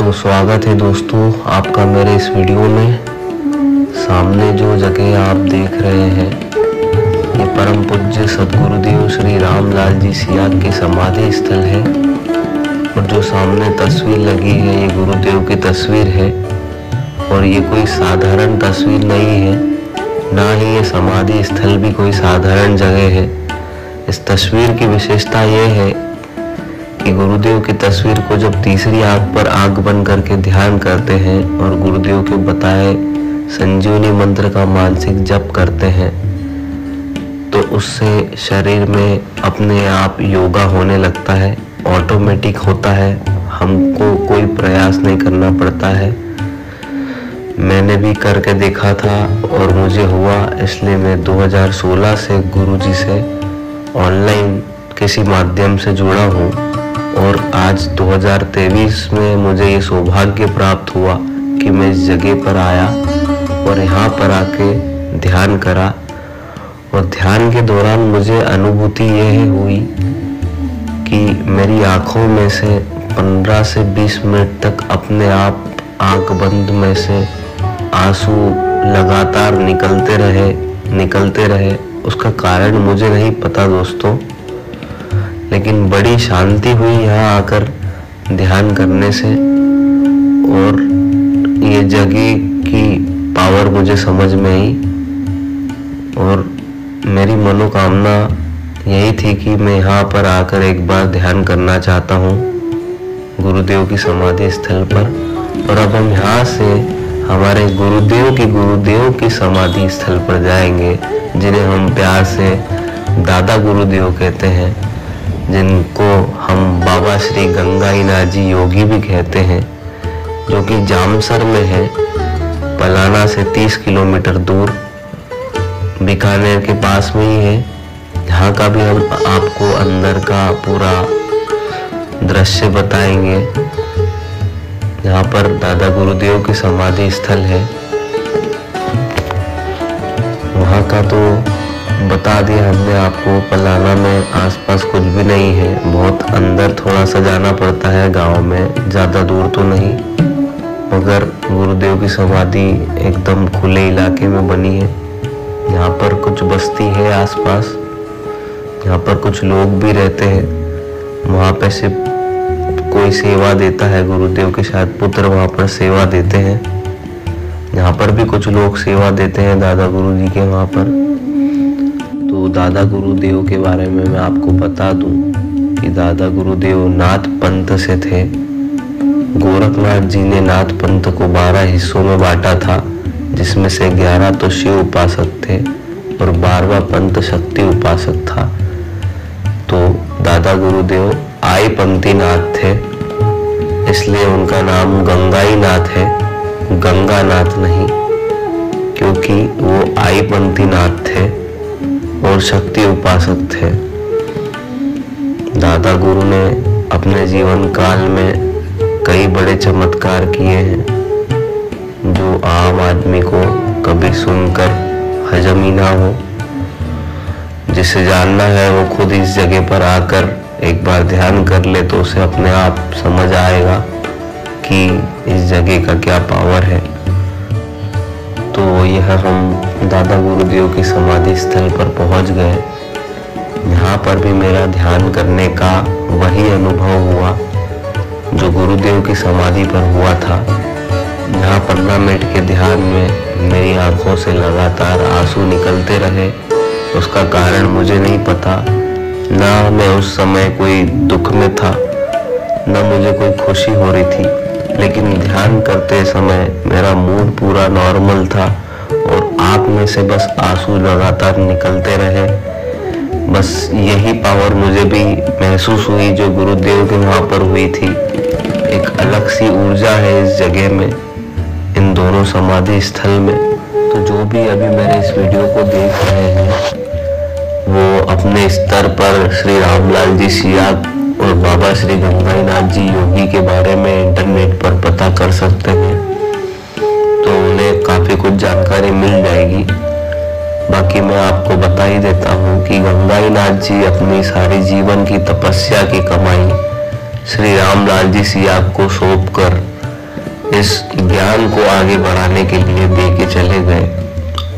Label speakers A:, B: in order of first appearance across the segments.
A: तो स्वागत है दोस्तों आपका मेरे इस वीडियो में। सामने जो जगह आप देख रहे हैं ये परम पूज्य सद्गुरुदेव श्री रामलाल जी सियाग की समाधि स्थल है। और जो सामने तस्वीर लगी है ये गुरुदेव की तस्वीर है। और ये कोई साधारण तस्वीर नहीं है, ना ही ये समाधि स्थल भी कोई साधारण जगह है। इस तस्वीर की विशेषता ये है कि गुरुदेव की तस्वीर को जब तीसरी आंख पर आंख बंद करके ध्यान करते हैं और गुरुदेव के बताए संजीवनी मंत्र का मानसिक जप करते हैं तो उससे शरीर में अपने आप योगा होने लगता है, ऑटोमेटिक होता है, हमको कोई प्रयास नहीं करना पड़ता है। मैंने भी करके देखा था और मुझे हुआ, इसलिए मैं 2016 से गुरुजी से ऑनलाइन किसी माध्यम से जुड़ा हूँ। और आज 2023 में मुझे ये सौभाग्य प्राप्त हुआ कि मैं इस जगह पर आया और यहाँ पर आके ध्यान करा। और ध्यान के दौरान मुझे अनुभूति यह हुई कि मेरी आँखों में से 15 से 20 मिनट तक अपने आप आँख बंद में से आंसू लगातार निकलते रहे। उसका कारण मुझे नहीं पता दोस्तों, लेकिन बड़ी शांति हुई यहाँ आकर ध्यान करने से। और ये जगह की पावर मुझे समझ में आई और मेरी मनोकामना यही थी कि मैं यहाँ पर आकर एक बार ध्यान करना चाहता हूँ गुरुदेव की समाधि स्थल पर। और अब हम यहाँ से हमारे गुरुदेव की समाधि स्थल पर जाएंगे, जिन्हें हम प्यार से दादा गुरुदेव कहते हैं, जिनको हम बाबा श्री गंगाईनाथ जी योगी भी कहते हैं, जो कि जामसर में है, पलाना से 30 किलोमीटर दूर, बीकानेर के पास में ही है। यहाँ का भी हम आपको अंदर का पूरा दृश्य बताएंगे। यहाँ पर दादा गुरुदेव की समाधि स्थल है, वहाँ का तो बता दिया हमने आपको। पलाना में आसपास कुछ भी नहीं है, बहुत अंदर थोड़ा सा जाना पड़ता है गांव में, ज़्यादा दूर तो नहीं। मगर गुरुदेव की समाधि एकदम खुले इलाके में बनी है। यहाँ पर कुछ बस्ती है आसपास, यहाँ पर कुछ लोग भी रहते हैं। वहाँ पे से कोई सेवा देता है, गुरुदेव के शायद पुत्र वहाँ पर सेवा देते हैं। यहाँ पर भी कुछ लोग सेवा देते हैं दादा गुरु जी के वहाँ पर। तो दादा गुरुदेव के बारे में मैं आपको बता दूं कि दादा गुरुदेव नाथ पंथ से थे। गोरखनाथ जी ने नाथ पंथ को 12 हिस्सों में बांटा था, जिसमें से 11 तो शिव उपासक थे और 12वां पंथ शक्ति उपासक था। तो दादा गुरुदेव आई पंथी नाथ थे, इसलिए उनका नाम गंगाई नाथ है, गंगानाथ नहीं, क्योंकि वो आई पंथी नाथ थे और शक्ति उपासक थे। दादा गुरु ने अपने जीवन काल में कई बड़े चमत्कार किए हैं, जो आम आदमी को कभी सुनकर हजम ही ना हो। जिसे जानना है वो खुद इस जगह पर आकर एक बार ध्यान कर ले तो उसे अपने आप समझ आएगा कि इस जगह का क्या पावर है। तो यह हम दादा गुरुदेव की समाधि स्थल पर पहुंच गए। यहाँ पर भी मेरा ध्यान करने का वही अनुभव हुआ जो गुरुदेव की समाधि पर हुआ था। यहाँ 15 मिनट के ध्यान में मेरी आंखों से लगातार आंसू निकलते रहे। उसका कारण मुझे नहीं पता, ना मैं उस समय कोई दुख में था, ना मुझे कोई खुशी हो रही थी, लेकिन ध्यान करते समय मेरा मूड पूरा नॉर्मल था और आँख में से बस आंसू लगातार निकलते रहे। बस यही पावर मुझे भी महसूस हुई जो गुरुदेव के वहाँ पर हुई थी। एक अलग सी ऊर्जा है इस जगह में, इन दोनों समाधि स्थल में। तो जो भी अभी मेरे इस वीडियो को देख रहे हैं वो अपने स्तर पर श्री रामलाल जी सियाग और बाबा श्री गंगाईनाथ जी योगी के बारे में इंटरनेट पर पता कर सकते हैं, तो उन्हें काफ़ी कुछ जानकारी मिल जाएगी। बाकी मैं आपको बता ही देता हूँ कि गंगाईनाथ जी अपनी सारी जीवन की तपस्या की कमाई श्री रामलाल जी सियाग को सौंप कर इस ज्ञान को आगे बढ़ाने के लिए दे के चले गए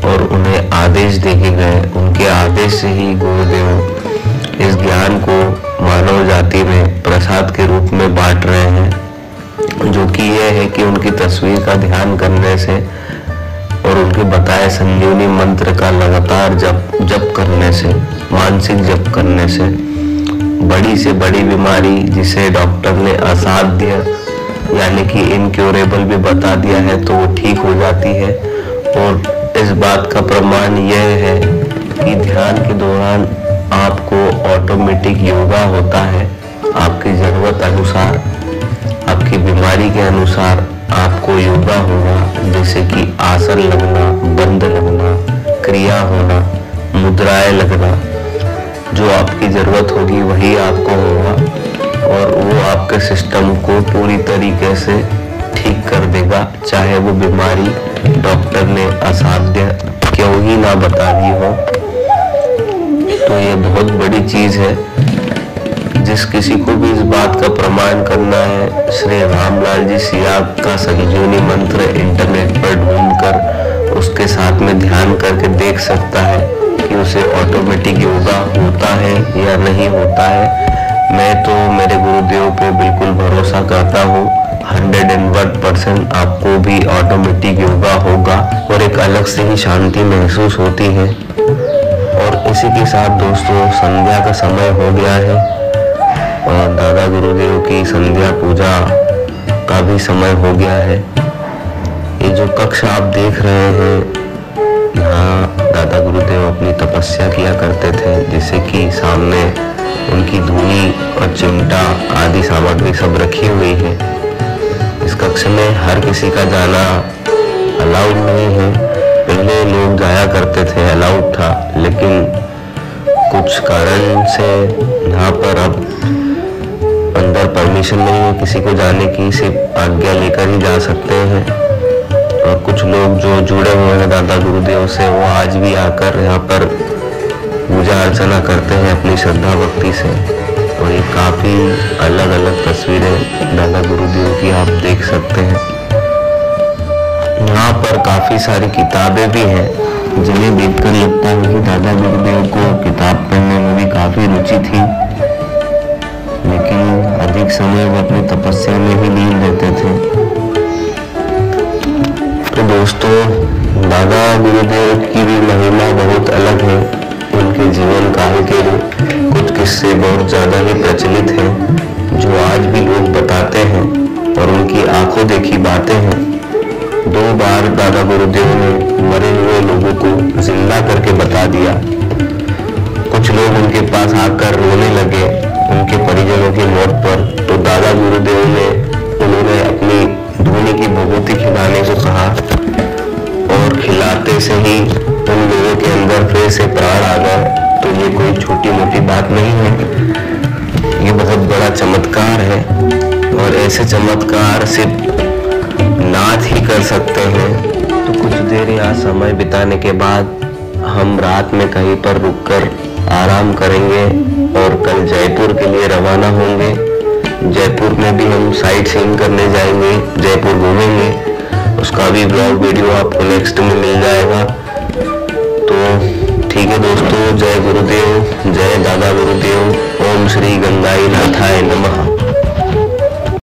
A: और उन्हें आदेश दे के गए। उनके आदेश से ही गुरुदेव इस ज्ञान को मानव जाति में प्रसाद के रूप में बांट रहे हैं, जो कि यह है कि उनकी तस्वीर का ध्यान करने से और उनके बताए संजीवनी मंत्र का लगातार जप करने से, मानसिक जप करने से बड़ी से बड़ी बीमारी जिसे डॉक्टर ने असाध्य यानी कि इनक्योरेबल भी बता दिया है तो वो ठीक हो जाती है। और इस बात का प्रमाण यह है कि ध्यान के दौरान आपको ऑटोमेटिक योगा होता है। आपकी ज़रूरत अनुसार, आपकी बीमारी के अनुसार आपको योगा होगा, जैसे कि आसन लगना, बंद लगना, क्रिया होना, मुद्राएं लगना। जो आपकी ज़रूरत होगी वही आपको होगा और वो आपके सिस्टम को पूरी तरीके से ठीक कर देगा, चाहे वो बीमारी डॉक्टर ने असाध्य क्यों ही ना बता दी हो। तो ये बहुत बड़ी चीज़ है। जिस किसी को भी इस बात का प्रमाण करना है, श्री रामलाल जी सियाग का संजीवनी मंत्र इंटरनेट पर ढूंढकर उसके साथ में ध्यान करके देख सकता है कि उसे ऑटोमेटिक योगा होता है या नहीं होता है। मैं तो मेरे गुरुदेव पे बिल्कुल भरोसा करता हूँ। 101% आपको भी ऑटोमेटिक योगा होगा और एक अलग से ही शांति महसूस होती है। और इसी के साथ दोस्तों संध्या का समय हो गया है और दादा गुरुदेव की संध्या पूजा का भी समय हो गया है। ये जो कक्ष आप देख रहे हैं, यहाँ दादा गुरुदेव अपनी तपस्या किया करते थे, जैसे कि सामने उनकी धूनी और चिमटा आदि सामग्री सब रखी हुई है। इस कक्ष में हर किसी का जाना अलाउड नहीं है। पहले लोग जाया करते थे, अलाउड था, लेकिन कुछ कारण से यहाँ पर अब अंदर परमिशन नहीं है किसी को जाने की, सिर्फ आज्ञा लेकर ही जा सकते हैं। और कुछ लोग जो जुड़े हुए हैं दादा गुरुदेव से, वो आज भी आकर यहाँ पर पूजा अर्चना करते हैं अपनी श्रद्धा भक्ति से। और ये काफ़ी अलग अलग तस्वीरें दादा गुरुदेव की आप देख सकते हैं। यहाँ पर काफ़ी सारी किताबें भी हैं जिन्हें देखकर लगता है कि दादा गुरुदेव को किताब पढ़ने में भी काफ़ी रुचि थी, लेकिन अधिक समय वो अपनी तपस्या में ही लीन रहते थे। तो दोस्तों दादा गुरुदेव की भी महिमा बहुत अलग है। उनके जीवन काल के कुछ किस्से बहुत ज़्यादा ही प्रचलित हैं, जो आज भी लोग बताते हैं और उनकी आंखों देखी बातें हैं। 2 बार दादा गुरुदेव ने मरे हुए लोगों को जिंदा करके बता दिया। कुछ लोग उनके पास आकर रोने लगे उनके परिजनों की मौत पर, तो दादा गुरुदेव ने उन्होंने अपनी धूनी की भभूति खिलाने को कहा और खिलाते से ही उन लोगों के अंदर फिर से प्राण आ गए। तो ये कोई छोटी मोटी बात नहीं है, ये बहुत बड़ा चमत्कार है। और ऐसे चमत्कार सिर्फ नाथ ही कर सकते हैं। तो कुछ देर यहाँ समय बिताने के बाद हम रात में कहीं पर रुककर आराम करेंगे और कल जयपुर के लिए रवाना होंगे। जयपुर में भी हम साइट सीइंग करने जाएंगे, जयपुर घूमेंगे। उसका भी ब्लॉग वीडियो आपको नेक्स्ट में मिल जाएगा। तो ठीक है दोस्तों, जय गुरुदेव, जय दादा गुरुदेव। ओम श्री गंगाई नाथाय नमः।